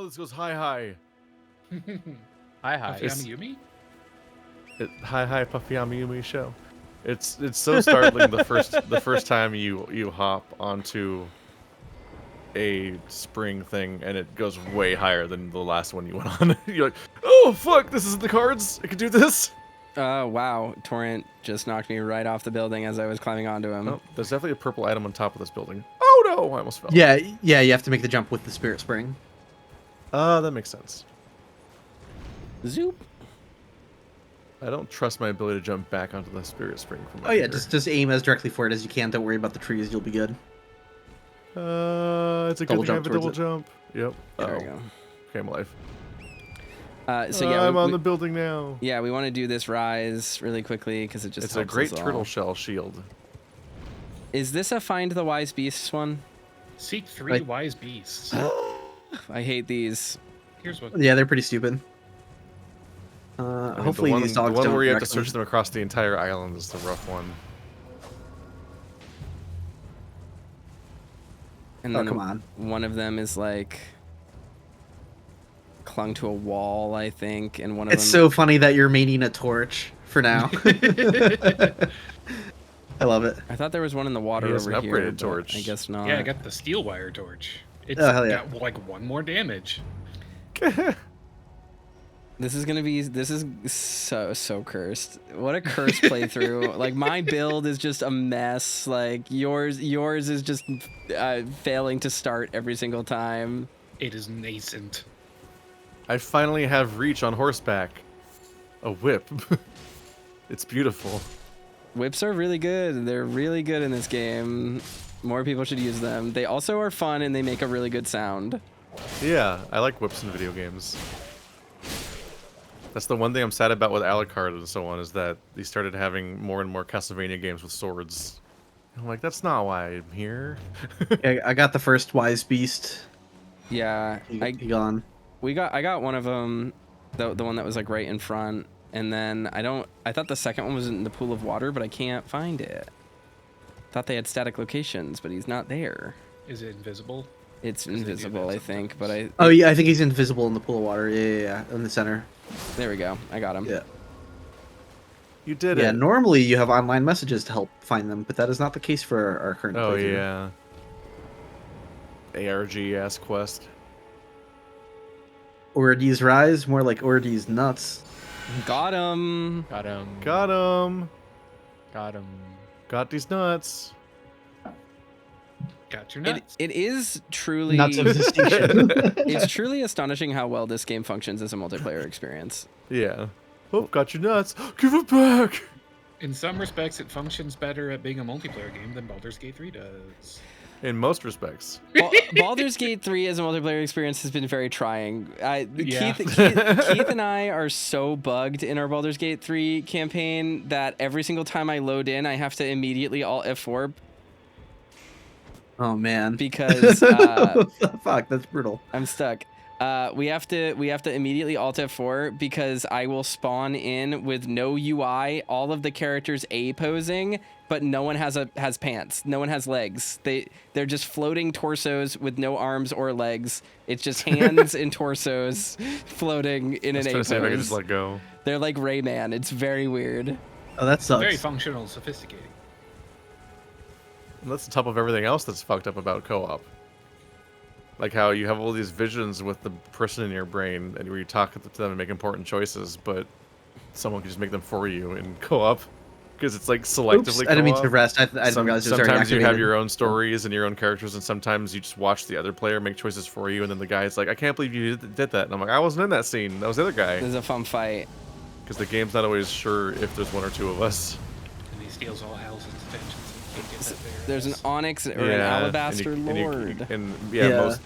this goes high. Hi. Yumi? Hi, Puffy Amiyumi show. It's so startling the first time you hop onto a spring thing and it goes way higher than the last one you went on. You're like, oh fuck, this is the cards. I can do this. Wow, Torrent just knocked me right off the building as I was climbing onto him. Oh, there's definitely a purple item on top of this building. Oh no, I almost fell. Yeah, you have to make the jump with the spirit spring. That makes sense. Zoop. I don't trust my ability to jump back onto the spirit spring from my Oh yeah, finger. just aim as directly for it as you can. Don't worry about the trees. You'll be good. It's a Double good thing I have jump a double towards it. jump. Yep. There we go. Okay, I'm alive. So yeah, I'm on the building now. Yeah, we want to do this rise really quickly because it just It's a helps great us all. turtle shell shield. Is this a Find the Wise Beasts one? Seek 3 Like- wise beasts. I hate these. Here's what. Yeah, they're pretty stupid. I mean, Hopefully these dogs the one don't where you have to wreck them. search them across the entire island is the rough one. And Oh, then come on. one of them is like clung to a wall, I think, and one of It's them. so funny that you're maining a torch for now. I love it. I thought there was one in the water He has over an here. upgraded but torch. I guess not. Yeah, I got the steel wire torch. It's Oh, hell yeah. got like 1 more damage. This is so cursed. What a cursed playthrough. Like my build is just a mess. Like yours is just failing to start every single time. It is nascent. I finally have reach on horseback. A whip. It's beautiful. Whips are really good. They're really good in this game. More people should use them. They also are fun and they make a really good sound. Yeah, I like whips in video games. That's the one thing I'm sad about with Alucard and so on, is that they started having more and more Castlevania games with swords. I'm like, that's not why I'm here. I got the first wise beast. Yeah, He gone. I got one of them, the one that was like right in front, and then I thought the second one was in the pool of water, but I can't find it. Thought they had static locations, but he's not there. Is it invisible? It's they do that invisible, I think, but Oh yeah, I think he's invisible in the pool of water. Yeah, in the center. there we go. I got him. Yeah. You did Yeah, it. normally you have online messages to help find them, but that is not the case for our current Oh playthrough. yeah. ARG-ass quest. Ordy's Rise, more like Ordy's Nuts. Got him. Got him. Got him. Got him. Got these nuts. Got your nuts. It is truly Nuts of distinction. it's truly astonishing how well this game functions as a multiplayer experience. Yeah. Oh, got your nuts. Give it back. In some respects, it functions better at being a multiplayer game than Baldur's Gate 3 does. In most respects. Baldur's Gate 3 as a multiplayer experience has been very trying. Yeah. Keith and I are so bugged in our Baldur's Gate 3 campaign that every single time I load in, I have to immediately alt F4 Oh man. because Fuck, that's brutal. I'm stuck. We have to immediately alt F4 because I will spawn in with no UI, all of the characters A posing, but no one has pants. No one has legs. They're just floating torsos with no arms or legs. It's just hands and torsos floating in an A I was trying to see if I could pose. just let go. They're like Rayman. It's very weird. Oh, that sucks. Very functional, sophisticated. And that's on top of everything else that's fucked up about co-op. Like how you have all these visions with the person in your brain and where you talk to them and make important choices, but someone can just make them for you in co-op. Because it's like selectively Oops, I didn't mean to co-op. rest. I didn't realize it was already Sometimes you have activated. your own stories and your own characters, and sometimes you just watch the other player make choices for you, and then the guy's like, I can't believe you did that. And I'm like, I wasn't in that scene. That was the other guy. This is a fun fight. Because the game's not always sure if there's one or two of us. And he steals all Hal's attention, so he can't get that there. There's an onyx or an Yeah, alabaster and you- lord. and Yeah. most...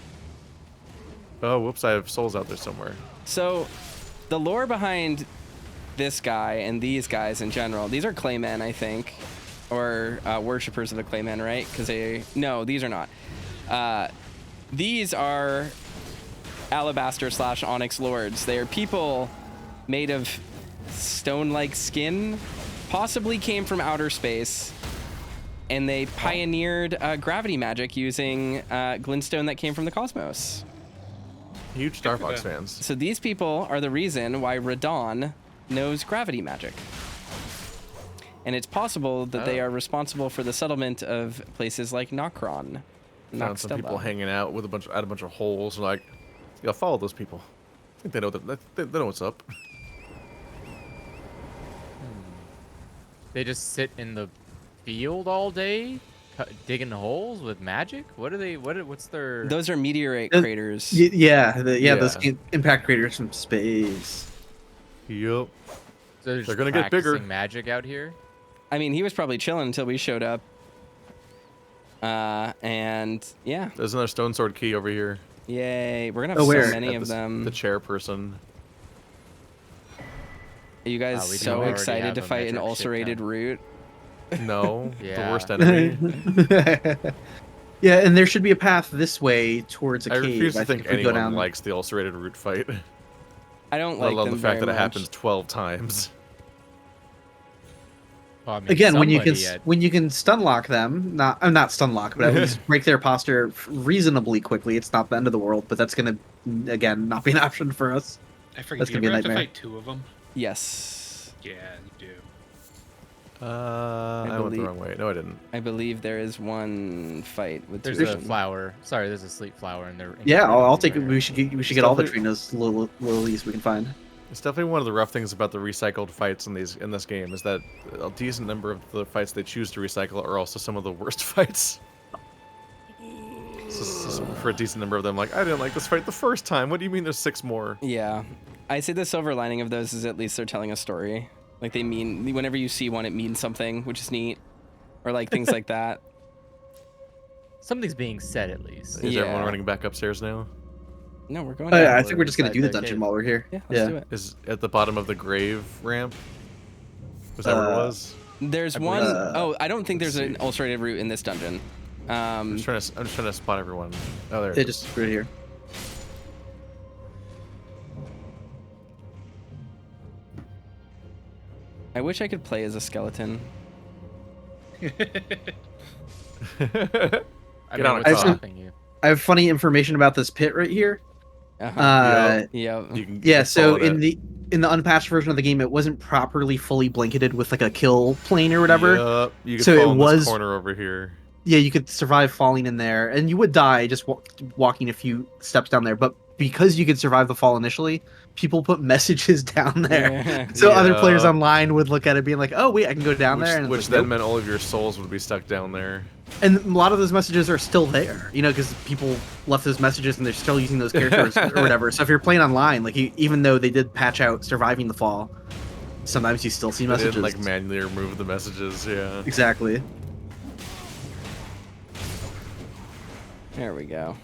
Oh, whoops, I have souls out there somewhere. So, the lore behind this guy and these guys in general, these are claymen, I think, or worshippers of the claymen, right? Because no, these are not. These are alabaster / onyx lords. They are people made of stone-like skin, possibly came from outer space, and they pioneered gravity magic using glintstone that came from the cosmos. Huge Star Fox fans. So these people are the reason why Radon knows gravity magic. And it's possible that they are responsible for the settlement of places like Nokron. Found some people hanging out with at a bunch of holes. Like, yeah, follow those people. I think they know they know what's up. They just sit in the field all day, digging holes with magic. What are they? What's their? Those are meteorite craters. Yeah, Yeah. those impact craters from space. Yep. So They're gonna get bigger. practicing magic out here. I mean, he was probably chilling until we showed up. And yeah, There's another stone sword key over here. yay! We're gonna Oh, have where? so many At of them. The chairperson. Are you guys we do so already excited have to a fight an metric shit ulcerated ton. root? No, Yeah. the worst enemy. Yeah, and there should be a path this way towards a I cave. refuse to think if we go anyone down. likes the ulcerated root fight. I don't Let like alone them the fact that very it happens much. 12 times. Well, I mean, Again, when you somebody can stun lock them, not stun lock, but at least break their posture reasonably quickly. It's not the end of the world, but that's gonna again not be an option for us. I forget. That's Do you gonna be a ever have to nightmare. fight 2 of them? Yes, Yeah, you do. I went the believe- wrong way. No, I didn't. I believe there is one fight with there's two a of them. flower. Sorry, there's a sleep flower in there. Yeah, I'll take it. We should get all the Definitely- Trinas lilies we can find. It's definitely one of the rough things about the recycled fights in this game is that a decent number of the fights they choose to recycle are also some of the worst fights. So for a decent number of them, like, I didn't like this fight the first time. What do you mean there's 6 more? Yeah, I say the silver lining of those is at least they're telling a story. Like they mean, whenever you see one, it means something, which is neat, or like things like that. Something's being said at least. Is everyone Yeah. running back upstairs now? No, we're going. Oh, yeah, down. I think we're just gonna inside do the the dungeon cave. while we're here. Yeah, let's do it. Is at the bottom of the grave ramp? Was that what it was? There's I one believe oh, I don't think let's there's an see. ulcerated root in this dungeon. I'm just trying to spot everyone. Oh, there. it Yeah, is. just right here. I wish I could play as a skeleton. I Get mean, on what's a car. stopping you? I have funny information about this pit right here. Uh-huh. Yeah. Yeah. You can Yeah, so follow that. in the unpatched version of the game, it wasn't properly fully blanketed with like a kill plane or whatever. Yup, you can So fall it in was- this corner over here. Yeah, you could survive falling in there, and you would die just walking a few steps down there. But because you could survive the fall initially, people put messages down there. Yeah. So other players Yeah. online would look at it being like, "Oh wait, I can go down there," and it's Which like, then "Nope." meant all of your souls would be stuck down there. And a lot of those messages are still there, you know, because people left those messages and they're still using those characters or whatever. So if you're playing online, like even though they did patch out surviving the fall, sometimes you still see They messages. didn't like manually remove the messages. Yeah. Exactly. There we go.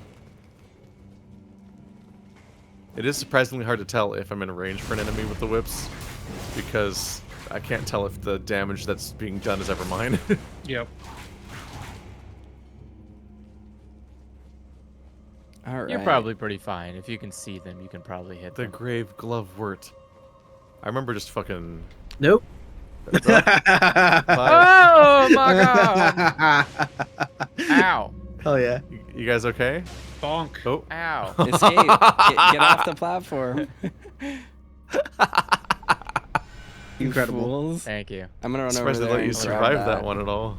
It is surprisingly hard to tell if I'm in range for an enemy with the whips, because I can't tell if the damage that's being done is ever mine. Yep. All right. You're probably pretty fine. If you can see them, you can probably hit The them. grave glovewort. I remember just fucking. Nope. Bye. Oh my god! Ow! Hell yeah. You guys okay? Bonk. Oh. Ow! Escape. Get off the platform. You Incredible. fools. Thank you. I'm gonna run over Surprised they there let you and grab survive that one at all.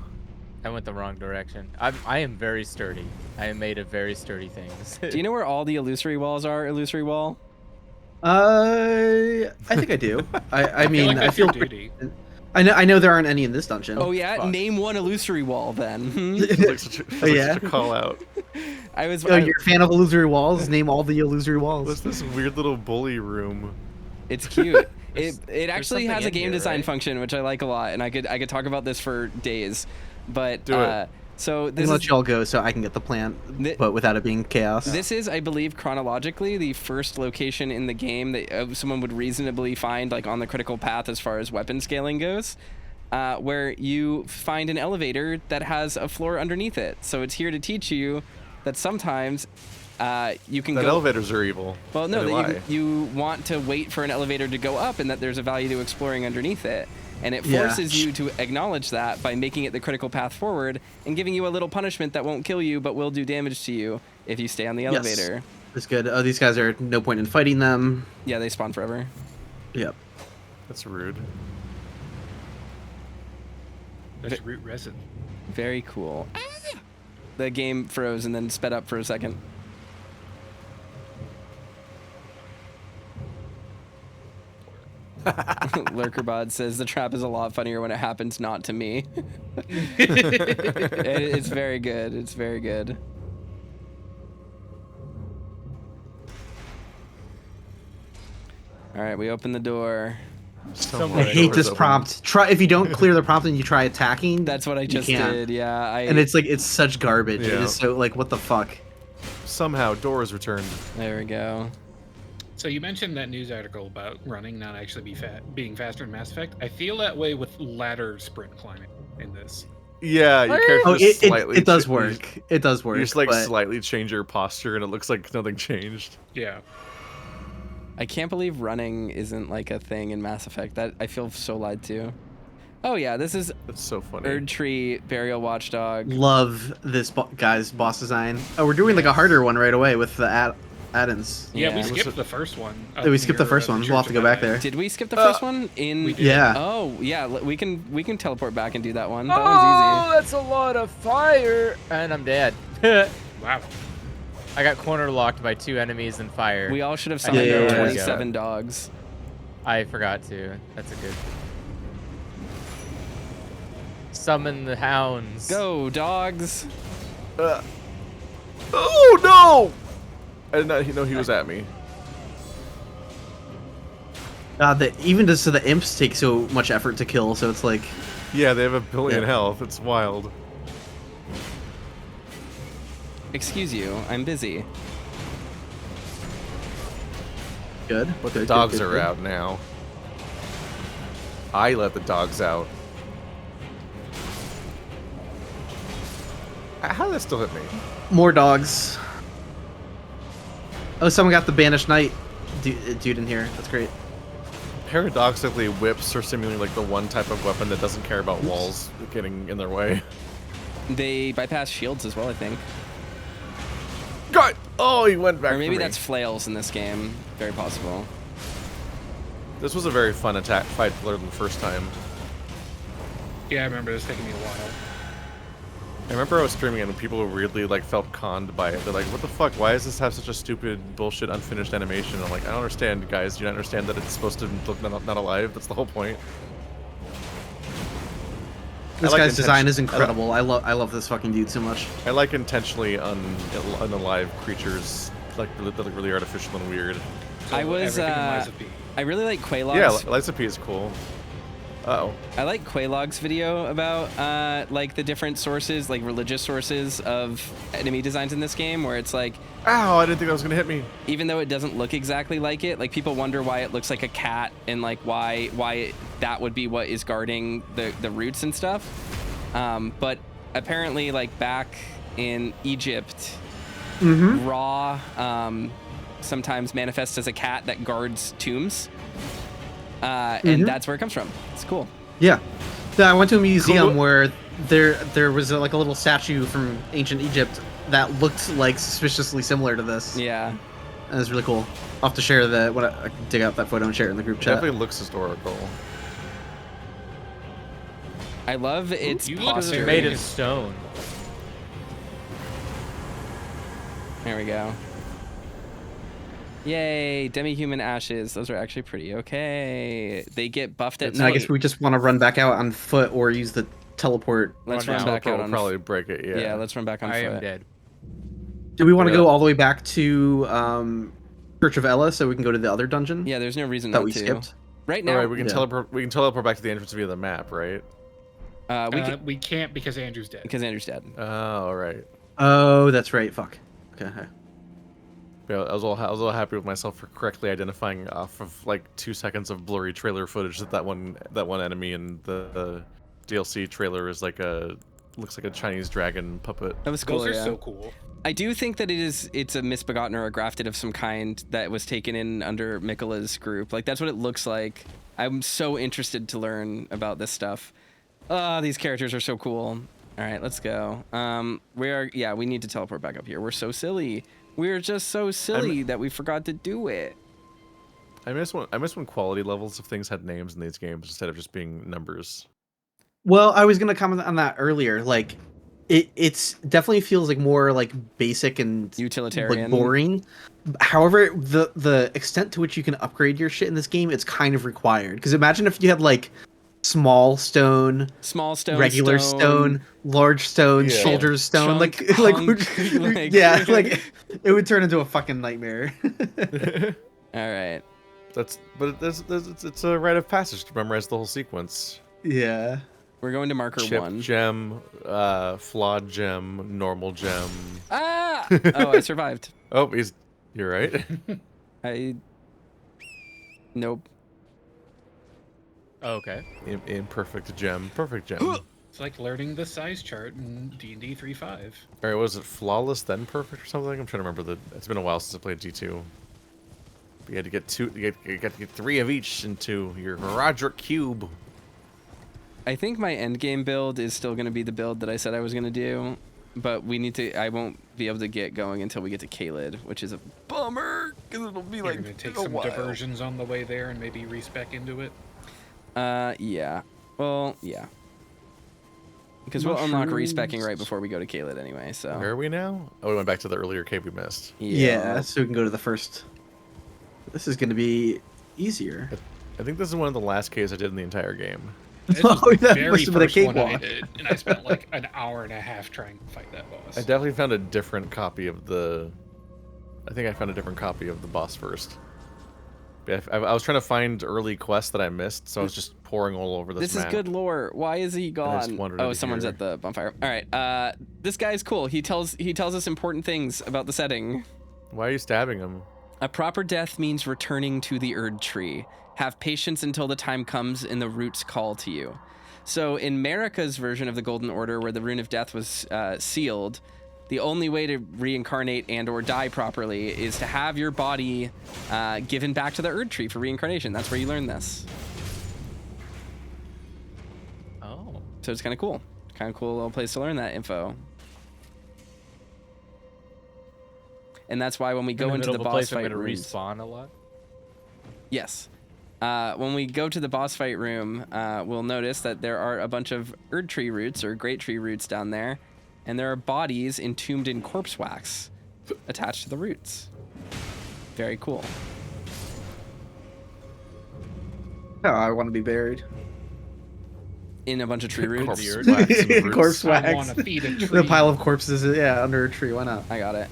I went the wrong direction. I am very sturdy. I am made of very sturdy things. Do you know where all the illusory walls are? Illusory wall. I think I do. I mean, like I that's feel. your duty. I know there aren't any in this dungeon. Oh yeah, Fuck. name one illusory wall then. Feels like Oh, yeah? such a call out. I was. Oh, you're a fan of illusory walls? Name all the illusory walls. What's this weird little bully room? It's cute. It actually something has a in game here, design right? function, which I like a lot, and I could talk about this for days. But Do it. so I this can let is y'all go so I can get the plant, but without it being chaos. this is, I believe, chronologically the first location in the game that someone would reasonably find, like on the critical path as far as weapon scaling goes, where you find an elevator that has a floor underneath it. So it's here to teach you that sometimes you can That go. elevators are evil. Well, no, They that lie. you want to wait for an elevator to go up, and that there's a value to exploring underneath it. And it Yeah. forces you to acknowledge that by making it the critical path forward and giving you a little punishment that won't kill you but will do damage to you if you stay on the Yes. elevator. It's good. Oh, these guys are no point in fighting them. Yeah, they spawn forever. Yep. That's rude. That's root resin. Very cool. The game froze and then sped up for a second. Lurkerbot says the trap is a lot funnier when it happens not to me. It's very good. It's very good. All right, we open the door. I hate this prompt. Try if you don't clear the prompt and you try attacking. That's what I just can't. did. Yeah, And it's like it's such garbage. It Yeah. is so like what the fuck. Somehow, doors returned. There we go. So you mentioned that news article about running not actually being faster in Mass Effect. I feel that way with ladder sprint climbing in this. Yeah, your character Oh, just slightly. it does cha- work. It does work. You just like but slightly change your posture, and it looks like nothing changed. Yeah. I can't believe running isn't like a thing in Mass Effect. That I feel so lied to. Oh yeah, this is That's so funny. Erd Tree Burial Watchdog. love this guy's boss design. Oh, we're doing like a harder one right away with the add-ins. Yeah, we Yeah. skipped the first one. We skipped the first one. We'll have to go back there. Did we skip the first one? we did. Yeah. Oh yeah, we can teleport back and do that one. That Oh, one's that's a lot of fire, and I'm dead. Wow. I got corner locked by 2 enemies and fire. easy. We all should have I summoned didn't know where to go. 27 dogs. I forgot to. That's a good. Summon the hounds. Go dogs! Oh no! I did not know he was at me. God, even just so the imps take so much effort to kill, so it's like Yeah, they have a billion Yeah. health. It's wild. Excuse you, I'm busy. good. But the Good, dogs good, are good. out now. I let the dogs out. How did that still hit me? More dogs. Oh, someone got the banished knight dude in here. That's great. Paradoxically, whips are seemingly like the one type of weapon that doesn't care about walls getting in their way. They bypass shields as well, I think. God! Oh, he went back. Or maybe for me. that's flails in this game. Very possible. This was a very fun attack fight than the first time. Yeah, I remember this taking me a while. I remember I was streaming and people really like felt conned by it. They're like, "What the fuck? Why does this have such a stupid bullshit unfinished animation?" I'm like, "I don't understand, guys. You don't understand that it's supposed to look not alive. That's the whole point." This like guy's design intention- is incredible. I love this fucking dude so much. I like intentionally unalive creatures like that look really artificial and weird. So I was, everything in Lies of P. I really like Quaylog's. Yeah, Liza P is cool. Uh-oh. I like Quaylog's video about like the different sources, like religious sources of enemy designs in this game, where it's like, Ow, I didn't think that was gonna hit me. even though it doesn't look exactly like it, like people wonder why it looks like a cat and like why that would be what is guarding the roots and stuff. But apparently, like back in Egypt, Ra sometimes manifests as a cat that guards tombs, and that's where it comes from. It's cool. Yeah. I went to a museum Cool. where there was like a little statue from ancient Egypt that looked like suspiciously similar to this. Yeah. And it was really cool. I'll have to share I can dig out that photo and share it in the group chat. Definitely looks historical. I love its you look posture. Made of stone. There we go. Yay, demi-human ashes. Those are actually pretty okay. They get buffed at And I night. guess we just want to run back out on foot or use the teleport. Let's run run out. back Teleport out will on probably break it. Yeah. Yeah, let's run back on I foot. am dead. Do we want to Yeah. go all the way back to Church of Ella so we can go to the other dungeon Yeah, there's no reason that not we to. skipped? Right All now, right, we can Yeah. teleport. We can teleport back to the entrance via the map, right? We can't because Andrew's dead. because Andrew's dead. Oh, all right. Oh, that's right. Fuck. Okay. Yeah, I was all happy with myself for correctly identifying off of like 2 seconds of blurry trailer footage that one enemy in the DLC trailer is like looks like a Chinese dragon puppet. That was cool. Those are Yeah. so cool. I do think that it's a misbegotten or a grafted of some kind that was taken in under Mikola's group. Like that's what it looks like. I'm so interested to learn about this stuff. These characters are so cool. All right, let's go. We need to teleport back up here. We're so silly. We're just so silly that we forgot to do it. I miss when quality levels of things had names in these games instead of just being numbers. Well, I was gonna comment on that earlier. Like, it's definitely feels like more like basic and Utilitarian. like boring. However, the extent to which you can upgrade your shit in this game, it's kind of required. Because imagine if you had like small stone, regular stone, large stone, Yeah. soldier's stone, Chunk, like hunk, yeah, like it would turn into a fucking nightmare. All right. It's a rite of passage to memorize the whole sequence. Yeah. We're going to marker Chip 1. gem, flawed gem, normal gem. Ah! Oh, I survived. Oh, you're right. Nope. Oh, okay. Imperfect gem, perfect gem. It's like learning the size chart in D&D 3.5. All right, was it flawless then perfect or something? I'm trying to remember it's been a while since I played D2. You had to get you got to get 3 of each into your Roderick cube. I think my endgame build is still going to be the build that I said I was going to do, but I won't be able to get going until we get to Caelid, which is a bummer, because it'll be You're like going to take a some while. diversions on the way there and maybe respec into it. Yeah. Well, yeah. Because we'll unlock respecking right before we go to Caelid anyway, so. Where are we now? Oh, we went back to the earlier cave we missed. Yeah, so we can go to the first. This is going to be easier. I think this is one of the last caves I did in the entire game. This was Oh, the that very must have been a first one I cakewalk. did, and I spent like an hour and a half trying to fight that boss. I definitely found a different copy of the... I think I found a different copy of the boss first. I was trying to find early quests that I missed, so I was just pouring all over this map. This is good lore. Why is he gone? wandered Oh, into someone's here. at the bonfire. All right. This guy's cool. He tells us important things about the setting. Why are you stabbing him? A proper death means returning to the Erd tree. Have patience until the time comes and the roots call to you. So in Marika's version of the Golden Order, where the Rune of Death was sealed, the only way to reincarnate and or die properly is to have your body given back to the Erd tree for reincarnation. That's where you learn this. Oh. So it's kind of cool. Kind of cool little place to learn that info. And that's why when we go into the boss fight I'm gonna rooms, respawn a lot. yes. When we go to the boss fight room, we'll notice that there are a bunch of Erd tree roots or great tree roots down there, and there are bodies entombed in corpse wax attached to the roots. Very cool. Oh, I want to be buried. In a bunch of tree roots. Corpse wax and roots. Corpse I wax. want to feed a tree. The pile of corpses, yeah, under a tree. Why not? I got it.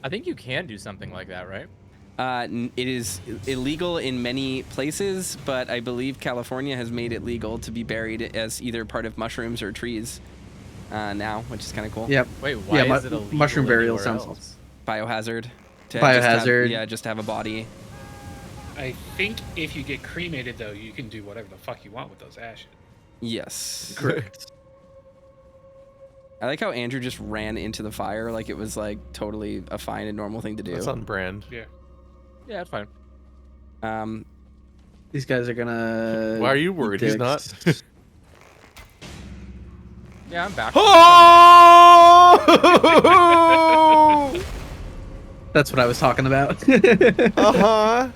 I think you can do something like that, right? It is illegal in many places, but I believe California has made it legal to be buried as either part of mushrooms or trees now, which is kind of cool. Yep. Wait, why Yeah, is it illegal mushroom burial anywhere sounds- else? Biohazard. Biohazard. Just to have a body. I think if you get cremated, though, you can do whatever the fuck you want with those ashes. Yes. Correct. I like how Andrew just ran into the fire like it was like totally a fine and normal thing to do. That's on brand. Yeah. Yeah, it's fine. These guys are gonna. Why are you worried? He's not. dicks. Yeah, I'm back. Oh! That's what I was talking about. Uh-huh.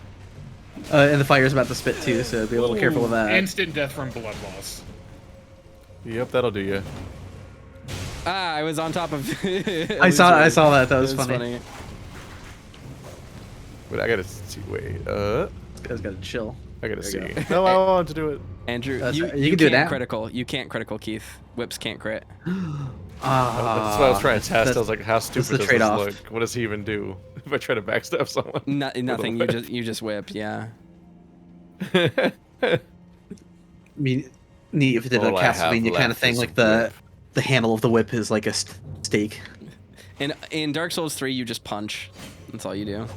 And the fire's about to spit too, so be a little careful with that. Instant death from blood loss. Yep, that'll do you. I was on top of. I saw that. That was It funny. Wait, I gotta see. Wait, This guy's gotta chill. I gotta see. There you No, I want to do it. Andrew, That's you right. You can do it can't now. critical. You can't critical, Keith. Whips can't crit. That's what I was trying to test. I was like, how stupid the does trade-off. this look? What does he even do if I try to backstab someone? Nothing. whip. You just whip. Yeah. I mean, neat if it did a All I have Castlevania kind of left thing, is like whip. the handle of the whip is like a stake. In Dark Souls 3, you just punch. That's all you do.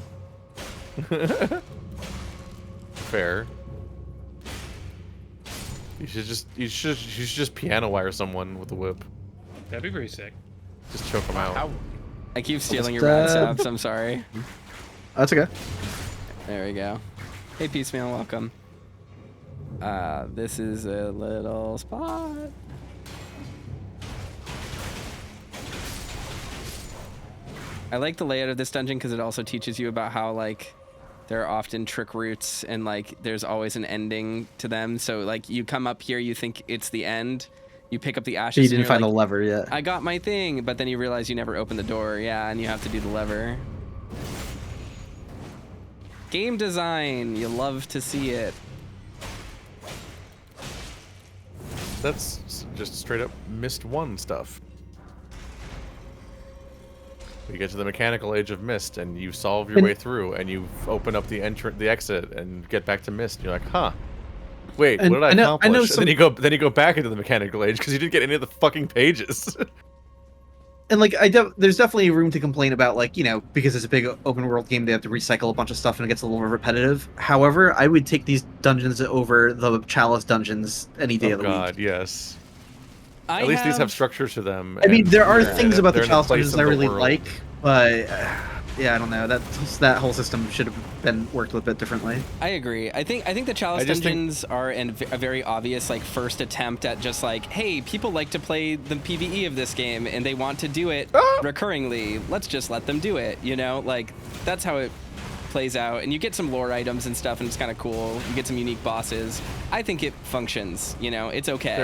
Fair. You should just piano wire someone with a whip. That'd be pretty sick. Just choke them out. How? I keep stealing your Just, rad sabs. I'm sorry. That's okay. There we go. Hey, Piecemeal, welcome. This is a little spot. I like the layout of this dungeon because it also teaches you about how like there are often trick routes and like there's always an ending to them. So like you come up here, you think it's the end, you pick up the ashes. You and didn't you're find like, the lever yet. I got my thing, but then you realize you never opened the door. Yeah, and you have to do the lever. Game design, you love to see it. That's just straight up Mist 1 stuff. You get to the mechanical age of Mist, and you solve your way through, and you open up the exit, and get back to Mist. And you're like, huh. Wait, what did I accomplish? And then you go back into the mechanical age because you didn't get any of the fucking pages. And like there's definitely room to complain about, like, you know, because it's a big open world game, they have to recycle a bunch of stuff and it gets a little repetitive. However, I would take these dungeons over the Chalice dungeons any day of the week. God, yes. At least these have structure to them. I mean, there are things about the they're in Chalice place dungeons I of the really world. like, but yeah, I don't know. That whole system should have been worked with a bit differently. I agree. I think the Chalice dungeons are a very obvious like first attempt at just like, hey, people like to play the PvE of this game and they want to do it recurringly. Let's just let them do it. You know, like that's how it plays out. And you get some lore items and stuff, and it's kind of cool. You get some unique bosses. I think it functions. You know, it's okay.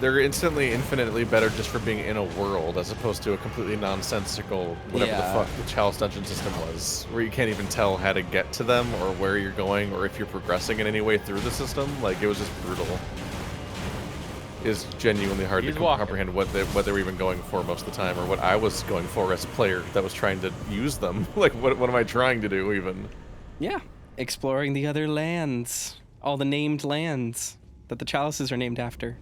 They're instantly infinitely better just for being in a world as opposed to a completely nonsensical whatever the fuck the Chalice dungeon system was, where you can't even tell how to get to them or where you're going or if you're progressing in any way through the system. Like, it was just brutal. It's genuinely hard to comprehend what they were even going for most of the time, or what I was going for as a player that was trying to use them. Like, what am I trying to do even? Yeah, exploring the other lands, all the named lands that the chalices are named after.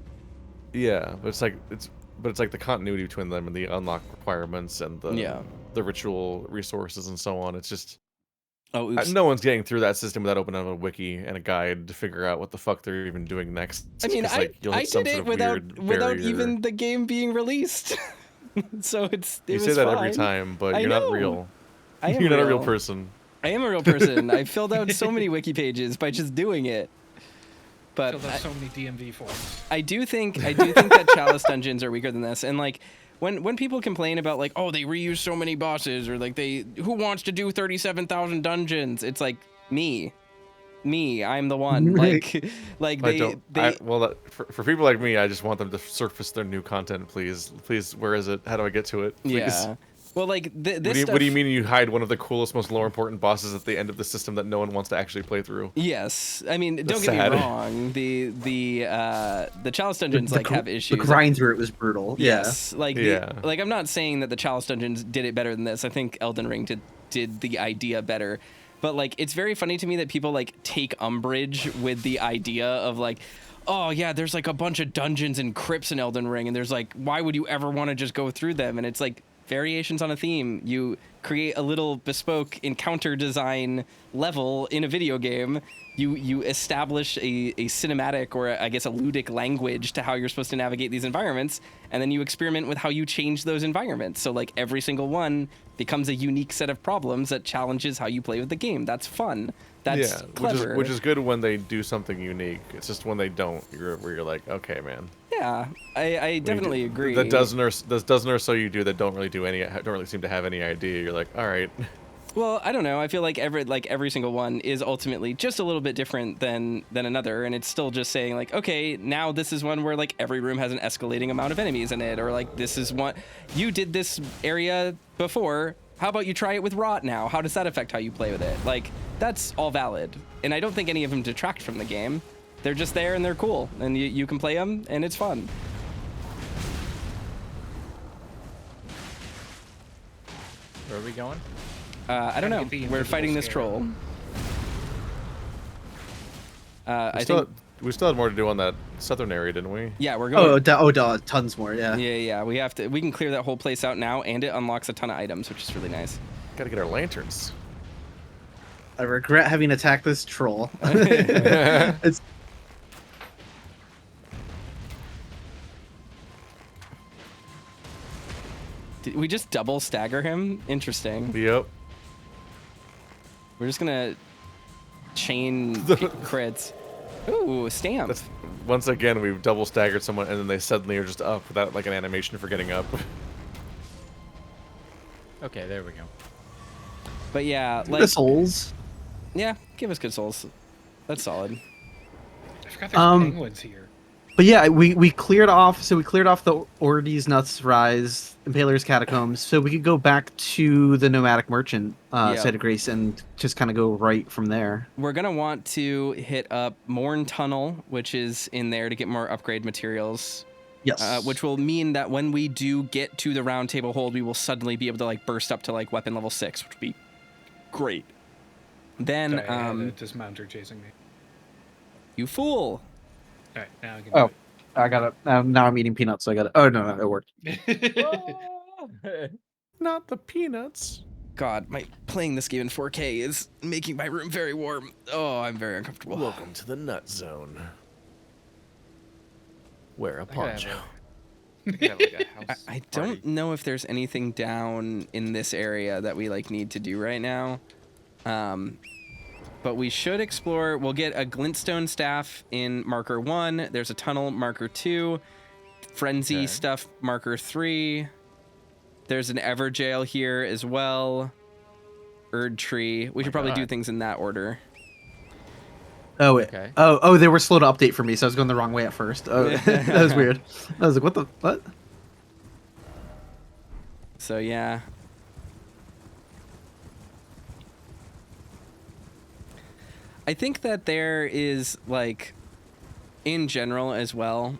Yeah, but it's like the continuity between them and the unlock requirements and the ritual resources and so on. It's just no one's getting through that system without opening up a wiki and a guide to figure out what the fuck they're even doing next. I mean, I did it without even the game being released. So you say that every time, but you're not real. You're not a real person. I am a real person. I filled out so many wiki pages by just doing it. But filled out so many DMV forms. I do think that Chalice dungeons are weaker than this, and like. When people complain about like, oh, they reuse so many bosses, or like who wants to do 37,000 dungeons? It's like me, I'm the one. For people like me, I just want them to surface their new content, please. Where is it? How do I get to it? Please. Yeah. Well, like this. What do you mean you hide one of the coolest, most lore important bosses at the end of the system that no one wants to actually play through? Yes, I mean, don't get me wrong. The Chalice dungeons have issues. The grind through it was brutal. Yes, like I'm not saying that the Chalice dungeons did it better than this. I think Elden Ring did the idea better. But like, it's very funny to me that people like take umbrage with the idea of like, oh yeah, there's like a bunch of dungeons and crypts in Elden Ring, and there's like, why would you ever want to just go through them? And it's like variations on a theme. You create a little bespoke encounter design level in a video game. You establish a cinematic, or I guess a ludic language to how you're supposed to navigate these environments, and then you experiment with how you change those environments. So like every single one becomes a unique set of problems that challenges how you play with the game. That's fun. That's clever. Which is good when they do something unique. It's just when they don't, where you're like, okay, man. Yeah, I definitely agree. The dozen or so you do that don't really seem to have any idea. You're like, all right. Well, I don't know. I feel like every single one is ultimately just a little bit different than another, and it's still just saying like, okay, now this is one where like every room has an escalating amount of enemies in it, or like this is one you did this area before. How about you try it with rot now? How does that affect how you play with it? Like, that's all valid, and I don't think any of them detract from the game. They're just there and they're cool, and you can play them, and it's fun. Where are we going? I don't know. We're fighting this troll. We still had more to do on that southern area, didn't we? Yeah, we're going. Tons more. Yeah. Yeah. We can clear that whole place out now, and it unlocks a ton of items, which is really nice. Gotta get our lanterns. I regret having attacked this troll. It's. Did we just double stagger him? Interesting. Yep. We're just gonna chain crits. Ooh, stamp. Once again, we've double staggered someone, and then they suddenly are just up without like an animation for getting up. Okay, there we go. But yeah, The like souls. yeah, give us good souls. That's solid. I forgot there's penguins here. But yeah, we cleared off. So we cleared off the Ordes, Nuts, Rise, Impaler's Catacombs. So we could go back to the Nomadic Merchant site of Grace and just kind of go right from there. We're gonna want to hit up Morn Tunnel, which is in there to get more upgrade materials. Yes. Which will mean that when we do get to the Round Table Hold, we will suddenly be able to like burst up to like weapon level 6, which would be great. Then Sorry, I had a dismounter chasing me. you fool. All right, now I can do I got it. Now I'm eating peanuts, so I got it. Oh, no, it worked. it. Not the peanuts. God, playing this game in 4K is making my room very warm. Oh, I'm very uncomfortable. Welcome to the nut zone. Wear a I gotta have poncho. I gotta have, like, a house I party. don't know if there's anything down in this area that we like need to do right now. But we should explore. We'll get a glintstone staff in marker 1. There's a tunnel marker 2. Frenzy stuff marker 3. There's an Everjail here as well. Erd tree. We should probably do things in that order. Oh, wait. Okay. Oh, they were slow to update for me, so I was going the wrong way at first. Oh, that was weird. I was like, what? So yeah. I think that there is, like, in general as well,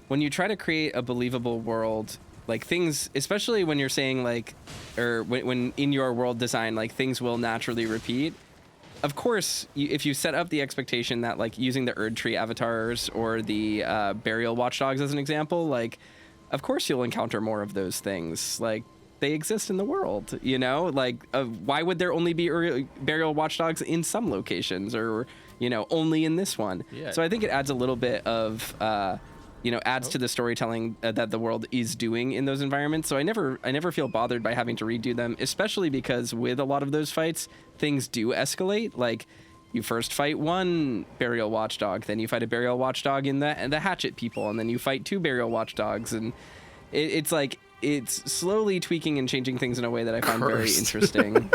when you try to create a believable world, like things, especially when you're saying like, or when in your world design, like things will naturally repeat. Of course, if you set up the expectation that like using the Erd Tree avatars or the Burial Watchdogs as an example, like, of course you'll encounter more of those things. Like, they exist in the world, you know? Like, why would there only be Burial Watchdogs in some locations or, you know, only in this one? Yeah. So I think it adds a little bit of, you know, adds to the storytelling that the world is doing in those environments. So I never feel bothered by having to redo them, especially because with a lot of those fights, things do escalate. Like, you first fight one Burial Watchdog, then you fight a Burial Watchdog in the Hatchet people, and then you fight 2 Burial Watchdogs, and it's like, it's slowly tweaking and changing things in a way that I find very interesting.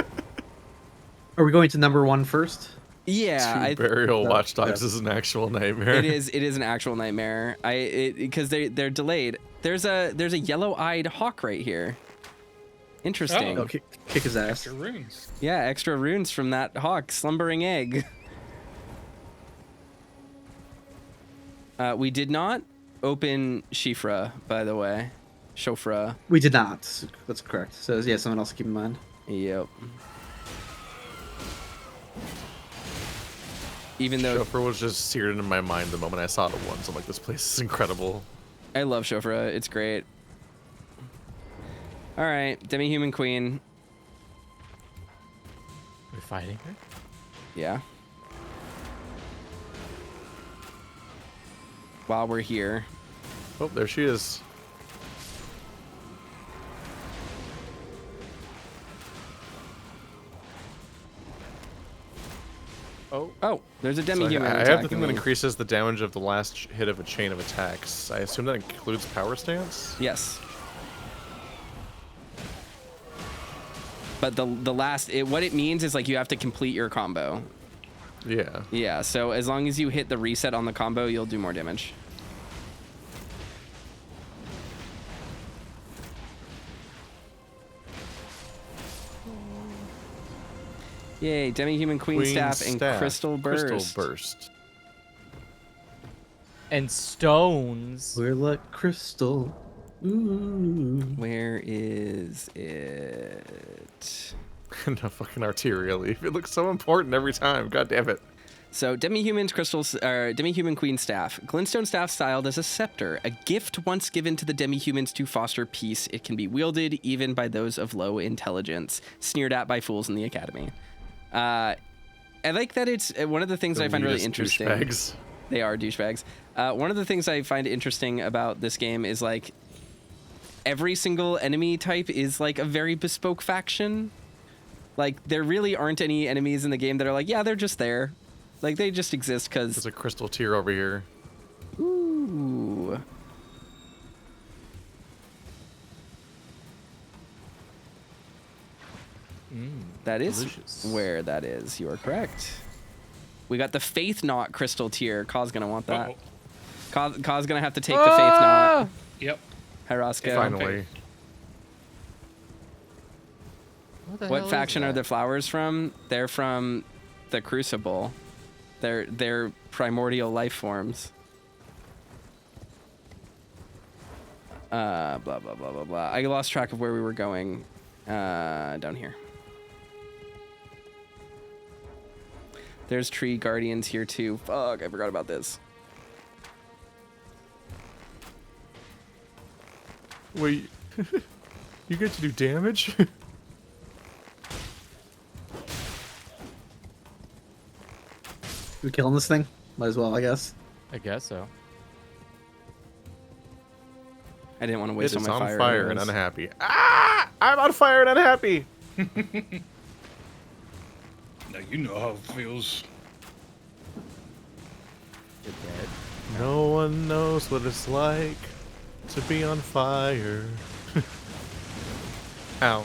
Are we going to number 1 first? Yeah, Burial Watchdogs is an actual nightmare. It is an actual nightmare. Because they're delayed. There's a yellow-eyed hawk right here. Interesting. Oh, kick his ass. Extra runes. Yeah, extra runes from that hawk, slumbering egg. We did not open Shifra, by the way. Shofra. We did not. That's correct. So yeah, someone else to keep in mind. Yep. Even though Chauffeur was just seared into my mind the moment I saw it once. I'm like, this place is incredible. I love Shofra, it's great. All right, Demi-Human Queen. We're fighting her? Yeah. While we're here. Oh, there she is. Oh, there's a So demi-human. I have the attacking thing that me. increases the damage of the last hit of a chain of attacks. I assume that includes power stance? Yes. But the last, what it means is like you have to complete your combo. Yeah. Yeah, so as long as you hit the reset on the combo, you'll do more damage. Yay, Demi-Human Queen Staff and Crystal Burst. Crystal Burst. And stones. We're like crystal. Ooh. Where is it? No fucking arterial leaf. It looks so important every time. God damn it. So, Demi-Human Queen Staff. Glintstone Staff styled as a scepter, a gift once given to the demi-humans to foster peace. It can be wielded even by those of low intelligence, sneered at by fools in the academy. I like that it's one of the things that I find really interesting. Douchebags. They are douchebags. One of the things I find interesting about this game is like every single enemy type is like a very bespoke faction. Like there really aren't any enemies in the game that are like, yeah, they're just there. Like they just exist because. There's a crystal tier over here. Ooh. That is Delicious. where that is. You are correct. We got the Faith Knot crystal tier. Kaw's gonna want that. Kaw's gonna have to take the Faith Knot. Yep. Hi, Roscoe. Finally. What faction are the flowers from? They're from the Crucible. They're primordial life forms. Blah, blah, blah, blah, blah. I lost track of where we were going. Down here. There's tree guardians here too. Fuck, I forgot about this. Wait, you get to do damage? We killing this thing? Might as well, I guess. I guess so. I didn't want to waste It's all my on fire. fire and arrows. unhappy. Ah! I'm on fire and unhappy! Now you know how it feels. You're dead. No one knows what it's like to be on fire. Ow.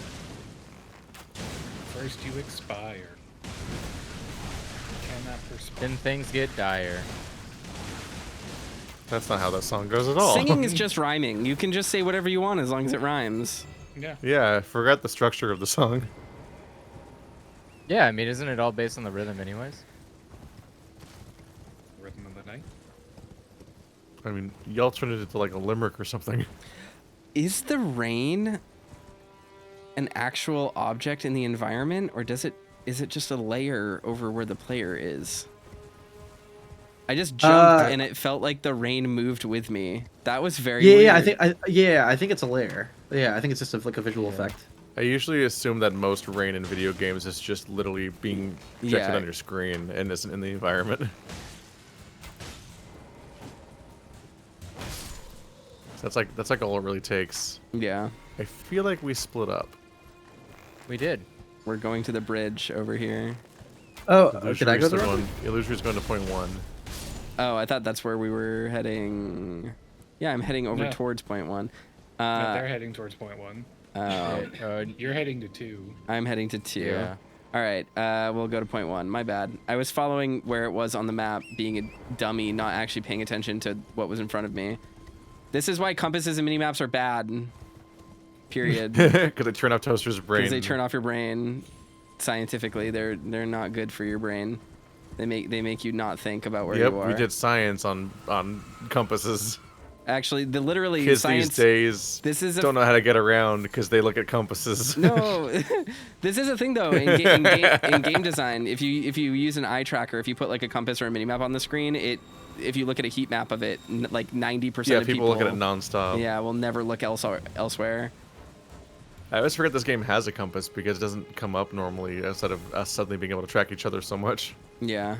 First you expire. Cannot perspire. Then things get dire. That's not how that song goes at all. Singing is just rhyming. You can just say whatever you want as long as it rhymes. Yeah. Yeah, I forgot the structure of the song. Yeah, I mean, isn't it all based on the rhythm anyways? Rhythm of the night. I mean, y'all turned it into like a limerick or something. Is the rain an actual object in the environment, or is it just a layer over where the player is? I just jumped and it felt like the rain moved with me. That was very weird. Yeah, I think it's a layer. Yeah, I think it's just like a visual effect. I usually assume that most rain in video games is just literally being projected Yeah. on your screen and isn't in the environment. That's like all it really takes. Yeah. I feel like we split up. We did. We're going to the bridge over here. Oh, did I go the wrong way? Illusory's going to point 1. Oh, I thought that's where we were heading. Yeah, I'm heading over No. towards point 1. No, they're heading towards point 1. You're heading to 2. I'm heading to 2. Yeah. All right, we'll go to point 1. My bad. I was following where it was on the map, being a dummy, not actually paying attention to what was in front of me. This is why compasses and minimaps are bad. Period. Because they turn off Toaster's brain. Because they turn off your brain. Scientifically, they're not good for your brain. They make you not think about where Yep, you are. we did science on compasses. Actually, literally Kids science. these days This is don't know how to get around because they look at compasses. No, this is a thing though in game design. If you use an eye tracker, if you put like a compass or a minimap on the screen, if you look at a heat map of it, like 90% Yeah, of people look at it nonstop. Yeah, will never look elsewhere. I always forget this game has a compass because it doesn't come up normally instead of us suddenly being able to track each other so much. Yeah.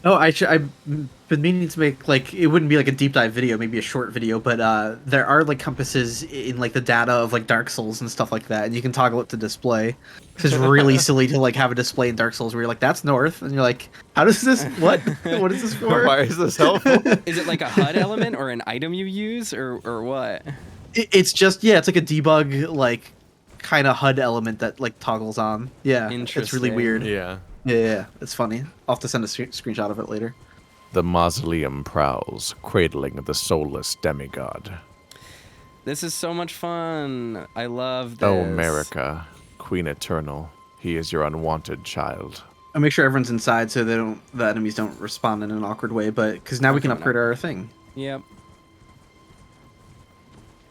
Oh, I've been meaning to make, like, it wouldn't be like a deep dive video, maybe a short video, but there are like compasses in like the data of like Dark Souls and stuff like that, and you can toggle it to display. It's really silly to like have a display in Dark Souls where you're like, that's north, and you're like, how does this, what is this for? Why is this helpful? Is it like a HUD element or an item you use or what? It's just, yeah, it's like a debug, like, kind of HUD element that like toggles on. Yeah, it's really Interesting. weird. Yeah. Yeah, it's funny. I'll have to send a screenshot of it later. The mausoleum prowls, cradling the soulless demigod. This is so much fun. I love this. Oh, America, Queen Eternal, he is your unwanted child. I'll make sure everyone's inside so the enemies don't respond in an awkward way, but because now we can upgrade our thing. Yep.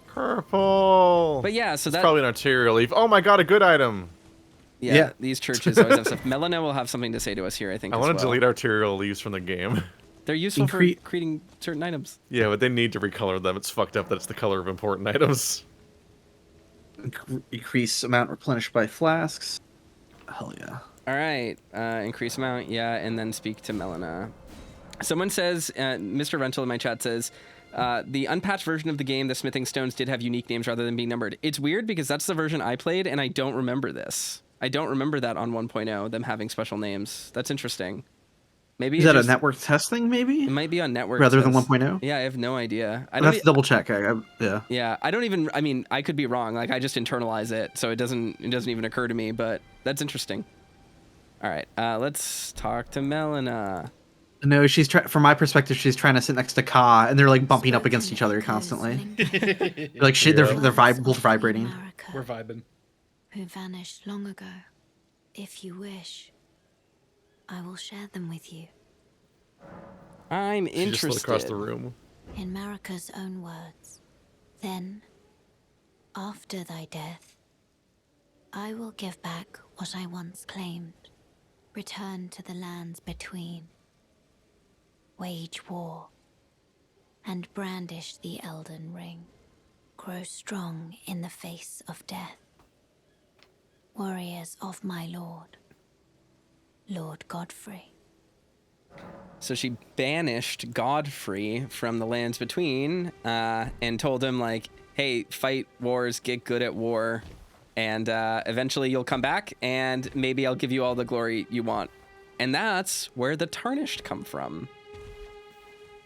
Purple. But yeah, so It's that probably an arterial leaf. Oh my god, a good item. yeah, these churches always have stuff. Melina will have something to say to us here, I think. I as want to well. delete arterial leaves from the game. They're useful for creating certain items. Yeah, but they need to recolor them. It's fucked up that it's the color of important items. Increase amount replenished by flasks. Hell yeah. All right, increase amount, yeah, and then speak to Melina. Someone says, Mr. Rental in my chat says, the unpatched version of the game, the smithing stones did have unique names rather than being numbered. It's weird because that's the version I played, and I don't remember this. I don't remember that on 1.0, them having special names. That's interesting. Maybe Is it that a just- network test thing, maybe? It might be on network Rather than test. 1.0? Yeah, I have no idea. I I'd don't. have to double check. Yeah. Yeah, I don't even. I mean, I could be wrong. Like, I just internalize it, so it doesn't even occur to me. But that's interesting. All right, let's talk to Melina. No, from my perspective, she's trying to sit next to Ka, and they're like bumping up against each other constantly. They're like shit. They're both vibrating. We're vibing. Who vanished long ago. If you wish, I will share them with you. I'm She just interested. slid across the room. In Marika's own words, then, after thy death, I will give back what I once claimed, return to the lands between, wage war, and brandish the Elden Ring, grow strong in the face of death. Warriors of my lord, Lord Godfrey. So she banished Godfrey from the lands between, and told him like, "Hey, fight wars, get good at war, and eventually you'll come back, and maybe I'll give you all the glory you want." And that's where the tarnished come from.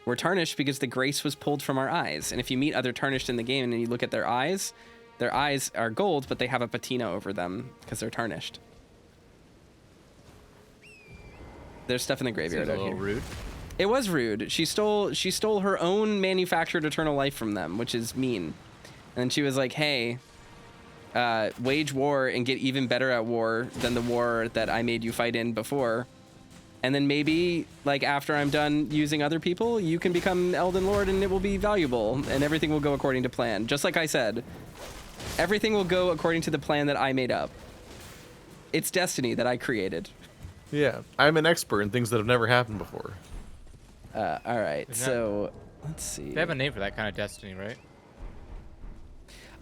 We're tarnished because the grace was pulled from our eyes. And if you meet other tarnished in the game and you look at their eyes are gold, but they have a patina over them because they're tarnished. There's stuff in the graveyard Seems a out little here. rude. It was rude. She stole her own manufactured eternal life from them, which is mean. And then she was like, "Hey, wage war and get even better at war than the war that I made you fight in before. And then maybe, like, after I'm done using other people, you can become Elden Lord and it will be valuable and everything will go according to plan." Just like I said, everything will go according to the plan that I made up. It's destiny that I created. Yeah, I'm an expert in things that have never happened before. All right, so let's see. They have a name for that kind of destiny, right?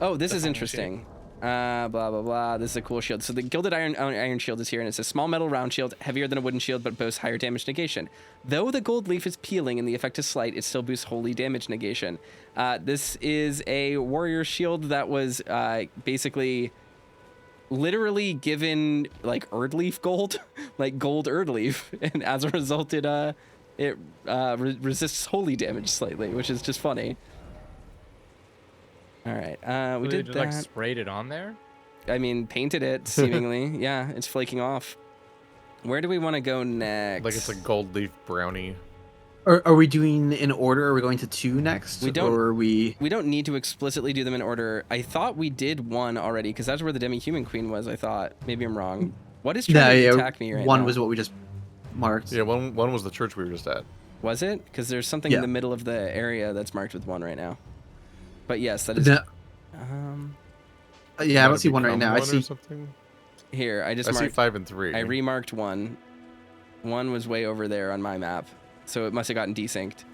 Oh, this is interesting. Blah, blah, blah. This is a cool shield. So the Gilded Iron Shield is here, and it's a small metal round shield, heavier than a wooden shield, but boasts higher damage negation. Though the gold leaf is peeling and the effect is slight, it still boosts holy damage negation. This is a warrior shield that was basically literally given like Erdleaf gold, like gold Erdleaf, and as a result, it resists holy damage slightly, which is just funny. All right, we They did just, that. like sprayed it on there. I mean, painted it seemingly. Yeah, it's flaking off. Where do we want to go next? Like it's a gold leaf brownie. Are we doing in order? Are we going to 2 next? We don't- Or are we? We don't need to explicitly do them in order. I thought we did 1 already, because that's where the Demi-Human Queen was, I thought. Maybe I'm wrong. What is trying to attack me right 1 now? was what we just marked. Yeah, one was the church we were just at. Was it? Because there's something Yeah. in the middle of the area that's marked with 1 right now. But yes, that is... No, Um, yeah, I Might don't see have 1 right become now. I one or see. something. here, I just I see marked... 5 and 3. I remarked 1. 1 was way over there on my map, so it must have gotten desynced.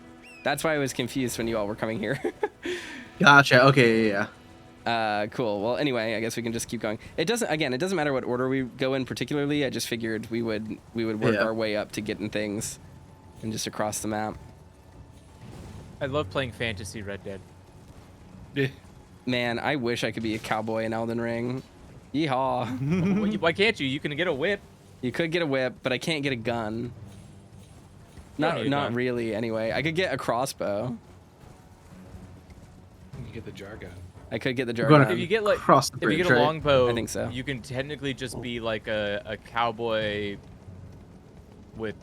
That's why I was confused when you all were coming here. Gotcha. Okay. Yeah. Cool. Well, anyway, I guess we can just keep going. It doesn't matter what order we go in particularly. I just figured we would work Yeah. our way up to getting things and just across the map. I love playing fantasy Red Dead. Man, I wish I could be a cowboy in Elden Ring. Yeehaw. Why can't you? You can get a whip. You could get a whip, but I can't get a gun. You don't need a Not gun. really, anyway. I could get a crossbow. You get the jar gun. I could get the We're gonna- If jargon. you get like, Cross the if you bridge, get a right? longbow, I think so. You can technically just be like a cowboy with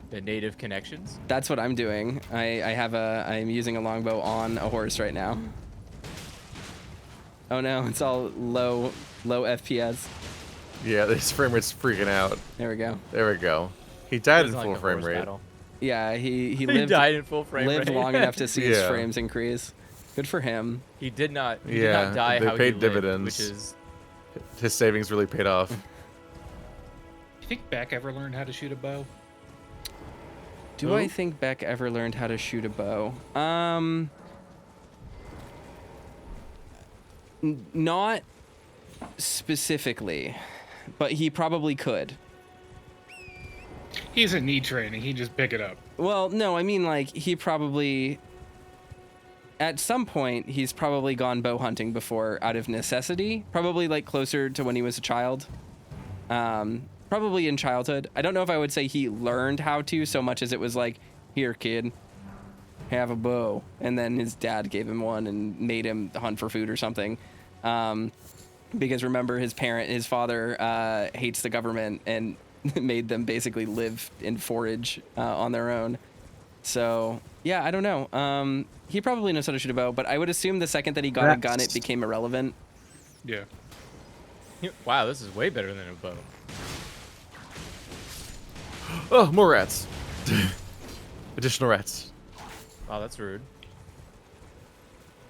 the native connections. That's what I'm doing. I'm using a longbow on a horse right now. Oh no, it's all low FPS. Yeah, this frame rate's freaking out. There we go. There we go. He died in Doesn't full like a frame horse rate. battle. Yeah, he He lived died in full frame lived rate. long enough to see his Yeah. frames increase. Good for him. He did not. He did Yeah, not die they how paid he dividends. lived, which is His savings really paid off. You think Beck ever learned how to shoot a bow? Do I think Beck ever learned how to shoot a bow? Not specifically, but he probably could. He doesn't need training. He just pick it up. Well, no, I mean like he probably at some point he's probably gone bow hunting before out of necessity, probably like closer to when he was a child. Probably in childhood. I don't know if I would say he learned how to so much as it was like, here, kid, have a bow. And then his dad gave him one and made him hunt for food or something. Because remember, his father hates the government and made them basically live and forage on their own. So, yeah, I don't know. He probably knows how to shoot a bow, but I would assume the second that he got a gun, it became irrelevant. Yeah. Wow, this is way better than a bow. Oh, more rats. Additional rats. Wow, that's rude.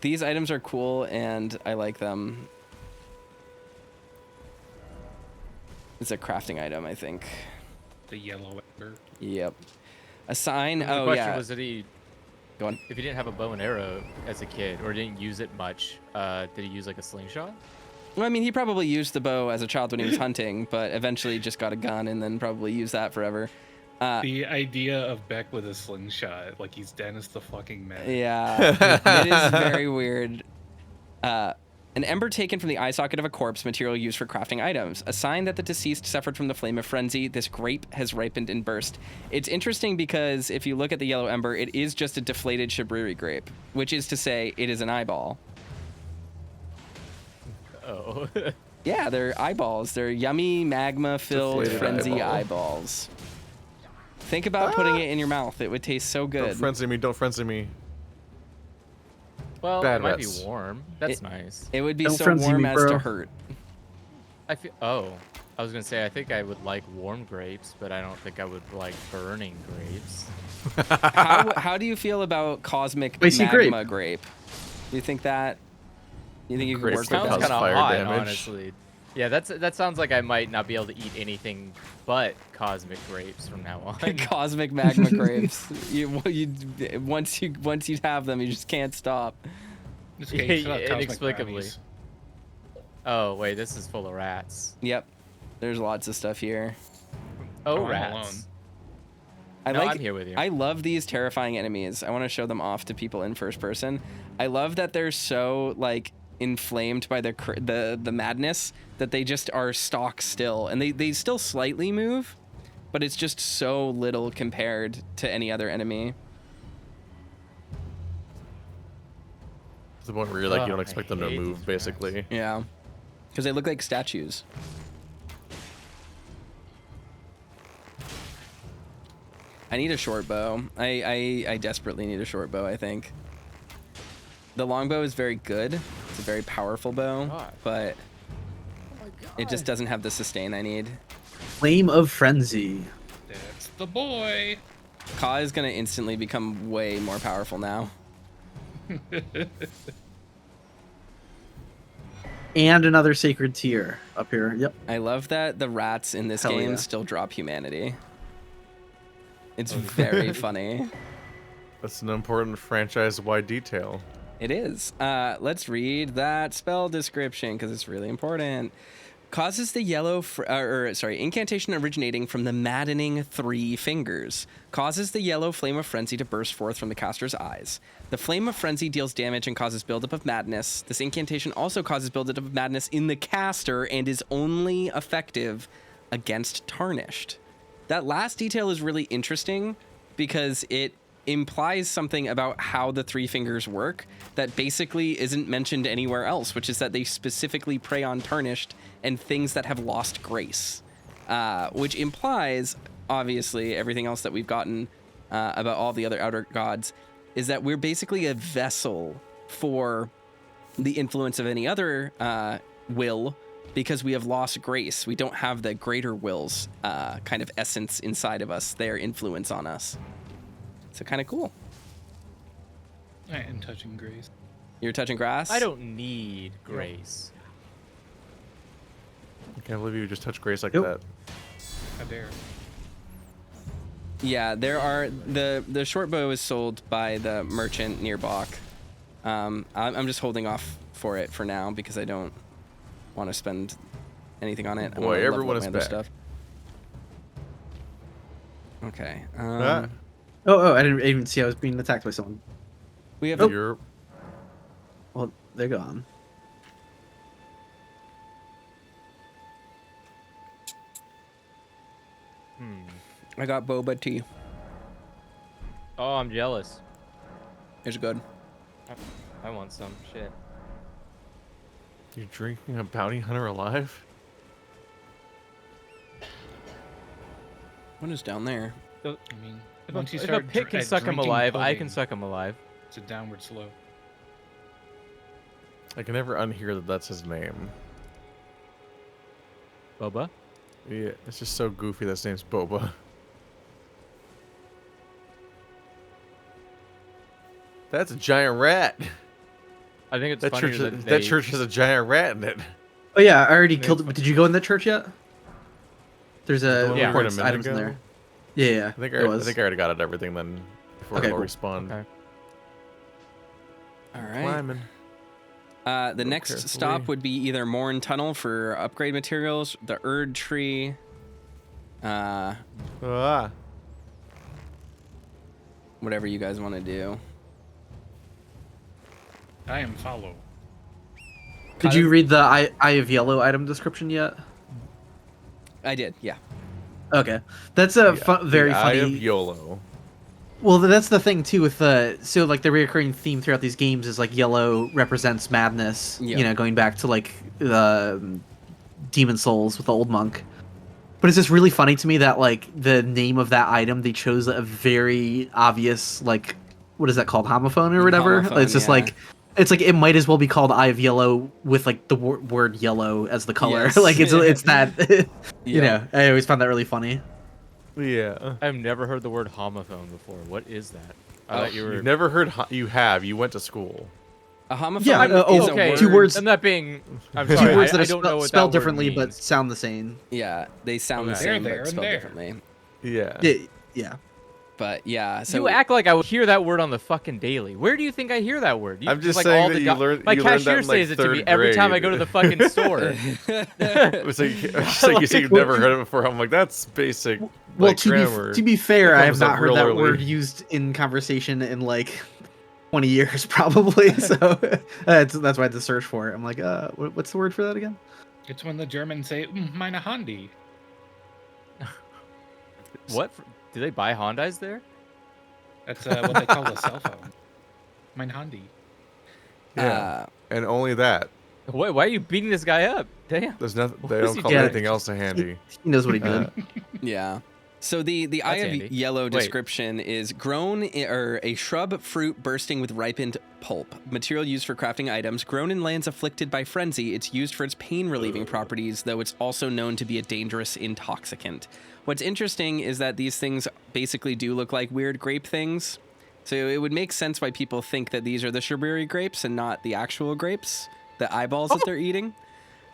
These items are cool, and I like them. It's a crafting item, I think. The yellow ember. Yep. A sign. The Oh, question yeah. was, Go on. if he didn't have a bow and arrow as a kid or didn't use it much, did he use like a slingshot? Well, I mean, he probably used the bow as a child when he was hunting, but eventually just got a gun and then probably used that forever. The idea of Beck with a slingshot, like he's Dennis the fucking man. Yeah, it is very weird. An ember taken from the eye socket of a corpse, material used for crafting items. A sign that the deceased suffered from the flame of frenzy. This grape has ripened and burst. It's interesting because if you look at the yellow ember, it is just a deflated shabriri grape, which is to say it is an eyeball. Oh. Yeah, they're eyeballs. They're yummy, magma-filled Deflated frenzy eyeball. eyeballs. Think about putting it in your mouth. It would taste so good. Don't frenzy me. Don't frenzy me. Well, Bad it might rats. be warm. That's nice. It would be Don't so frenzy warm me, as to bro. hurt. I feel. Oh, I was gonna say I think I would like warm grapes, but I don't think I would like burning grapes. How do you feel about cosmic Spicy magma grape? Do you think that? You think you could Grape work with that Sounds cause that? kind of fire hot, damage. honestly. Yeah, that sounds like I might not be able to eat anything but cosmic grapes from now on. Cosmic magma grapes. Once you have them, you just can't stop. This Yeah, game's about cosmic inexplicably. brownies. Oh wait, this is full of rats. Yep. There's lots of stuff here. Oh, Oh, I'm rats. alone. I'm here with you. I love these terrifying enemies. I want to show them off to people in first person. I love that they're so like inflamed by the madness that they just are stock still, and they still slightly move, but it's just so little compared to any other enemy. To the point where you're like, you don't I expect them to hate move, these basically. Yeah, because they look like statues. I need a short bow. I desperately need a short bow, I think. The longbow is very good. It's a very powerful bow, God. but it just doesn't have the sustain I need. Flame of Frenzy. That's the boy. Ka is going to instantly become way more powerful now. And another sacred tier up here. Yep. I love that the rats in this Hell game yeah. still drop humanity. It's very funny. That's an important franchise-wide detail. It is. Let's read that spell description because it's really important. Causes the yellow, incantation originating from the maddening 3 fingers. Causes the yellow flame of frenzy to burst forth from the caster's eyes. The flame of frenzy deals damage and causes buildup of madness. This incantation also causes buildup of madness in the caster and is only effective against tarnished. That last detail is really interesting because it implies something about how the 3 fingers work that basically isn't mentioned anywhere else, which is that they specifically prey on tarnished and things that have lost grace, which implies, obviously, everything else that we've gotten about all the other outer gods is that we're basically a vessel for the influence of any other will because we have lost grace. We don't have the greater will's kind of essence inside of us, their influence on us. So kind of cool. I am touching grace. You're touching grass? I don't need grace. I can't believe you just touched Grace like Nope. that. How dare. Yeah, there are the short bow is sold by the merchant near Bach. I'm just holding off for it for now because I don't want to spend anything on it. I Boy, wanna level up everyone my is other back. stuff. Okay. Ah, Oh, I didn't even see I was being attacked by someone. We have you're Well, they're gone. I got boba tea. Oh, I'm jealous. It's good. I want some shit. You're drinking a bounty hunter alive? What is down there? I mean, once you If a start pit can suck him drinking alive, I can pudding, suck him alive. It's a downward slope. I can never unhear that that's his name. Boba? Yeah, it's just so goofy that his name's Boba. That's a giant rat. I think it's That funny church, that that church has a giant rat in it. Oh yeah, I already killed it. But did you go in that church yet? There's The a one we were in a reports minute items in ago? there. Yeah, I think it was. I think I already got it everything then before Okay, it all cool. respawned. Okay. All right. Climbing. The Go next carefully. stop would be either Morn Tunnel for upgrade materials, the Erd Tree. Ah. Whatever you guys want to do. I am follow. Did you read the Eye of Yellow item description yet? I did, yeah. Okay, that's a very the funny. Eye of YOLO. Well, that's the thing too with so like the recurring theme throughout these games is like yellow represents madness. Yeah. You know, going back to like Demon Souls with the old monk. But it's just really funny to me that like the name of that item they chose a very obvious like what is that called, homophone or whatever. Homophone, It's just yeah. like it's like it might as well be called Eye of Yellow with like the word yellow as the color. Yes. Like it's that. You Yeah. know, I always found that really funny. Yeah. I've never heard the word homophone before. What is that? I thought you were. You've never heard you have. You went to school. A homophone Yeah, is okay, a word. 2 words. I'm not being. I'm Two sorry. words that I are don't know what spelled that word differently but means. sound the same. Yeah, they sound the Okay. same There but and spelled there. differently. Yeah. Yeah. But yeah, so You act like I would hear that word on the fucking daily. Where do you think I hear that word? I'm just like saying all that the you learned- My you learned that cashier in, like, says it to me third every time I grade. go to the fucking store. It's like you say you've never heard it before. I'm like, that's basic. Well, like, to grammar. be fair, I have comes up not heard real that early. word used in conversation in like 20 years probably. So that's why I had to search for it. I'm like, what's the word for that again? It's when the Germans say meine Handy. What? Do they buy Hondas there? That's what they call a cell phone. Mein Handy. Yeah. And only that. Why are you beating this guy up? Damn. There's nothing. They What is don't he call doing? anything else a handy. He knows what he did. yeah. So the Eye That's of handy. Yellow Wait. description is grown or a shrub fruit bursting with ripened pulp. Material used for crafting items. Grown in lands afflicted by frenzy, it's used for its pain relieving properties, though it's also known to be a dangerous intoxicant. What's interesting is that these things basically do look like weird grape things. So it would make sense why people think that these are the Shrubbery grapes and not the actual grapes, the eyeballs that they're eating.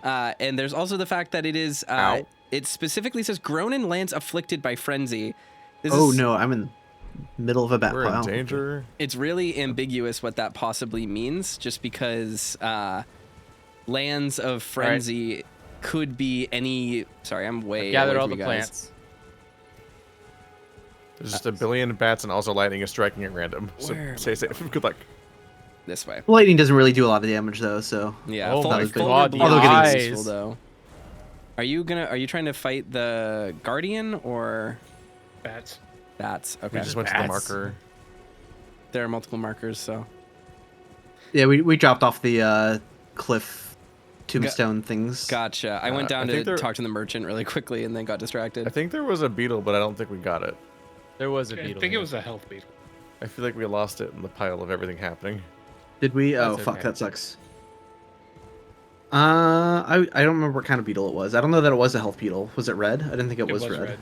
And there's also the fact that it is, it specifically says grown in lands afflicted by frenzy. This Oh is, no, I'm in middle of a bat We're in pile. danger. It's really ambiguous what that possibly means, just because lands of frenzy could be any. Sorry, I'm way. Gathered away all from the you guys. plants. There's just a billion bats and also lightning is striking at random. So Where am stay I safe. Good luck. This way. Lightning doesn't really do a lot of damage though, so Yeah. Oh my Fulgur God, the Blow is eyes. useful, though. Are you trying to fight the Guardian or Bats. bats? We Okay. just went to the Bats. marker. There are multiple markers, so. yeah, we dropped off the cliff tombstone things. Gotcha. I went I down think to there- talk to the merchant really quickly and then got distracted. I think there was a beetle, but I don't think we got it. There was a I beetle. think it there. was a health beetle. I feel like we lost it in the pile of everything happening. Did we? Oh That's fuck, okay. that sucks. I don't remember what kind of beetle it was. I don't know that it was a health beetle. Was it red? I didn't think it was red.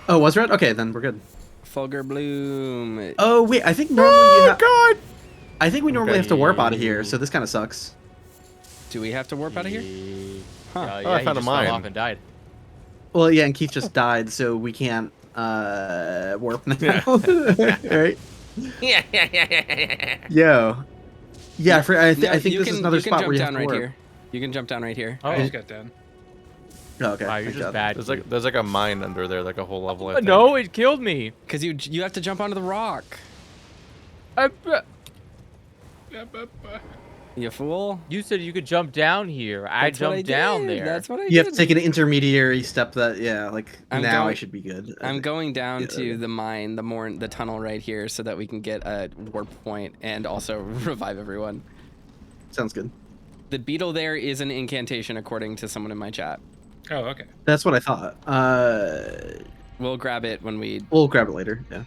Oh, it was red? Okay, then we're good. Fulgur Bloom. Oh wait, I think normally you have. God! I think we normally Okay. have to warp out of here, so this kind of sucks. Do we have to warp out of here? Huh. Yeah, Oh, I he found a just fell mine. off and died. Well, yeah, and Keith just died, so we can't warp now. Right? Yo. Yeah, I think you this is another you can spot jump where you down have to right warp. here. You can jump down right here. Oh, I just got done. Oh, okay. wow, you're thank just God. bad. There's like a mine under there, like a whole level. I think. No, it killed me. Because you have to jump onto the rock. I, You fool. You said you could jump down here. I That's what jumped down did. there. That's what I You did. have to take an intermediary step that, yeah, like, I'm now I going- should be good. I'm going down Yeah. to the mine, the tunnel right here, so that we can get a warp point and also revive everyone. Sounds good. The beetle there is an incantation, according to someone in my chat. Oh, okay. That's what I thought. We'll grab it when we. We'll grab it later, yeah.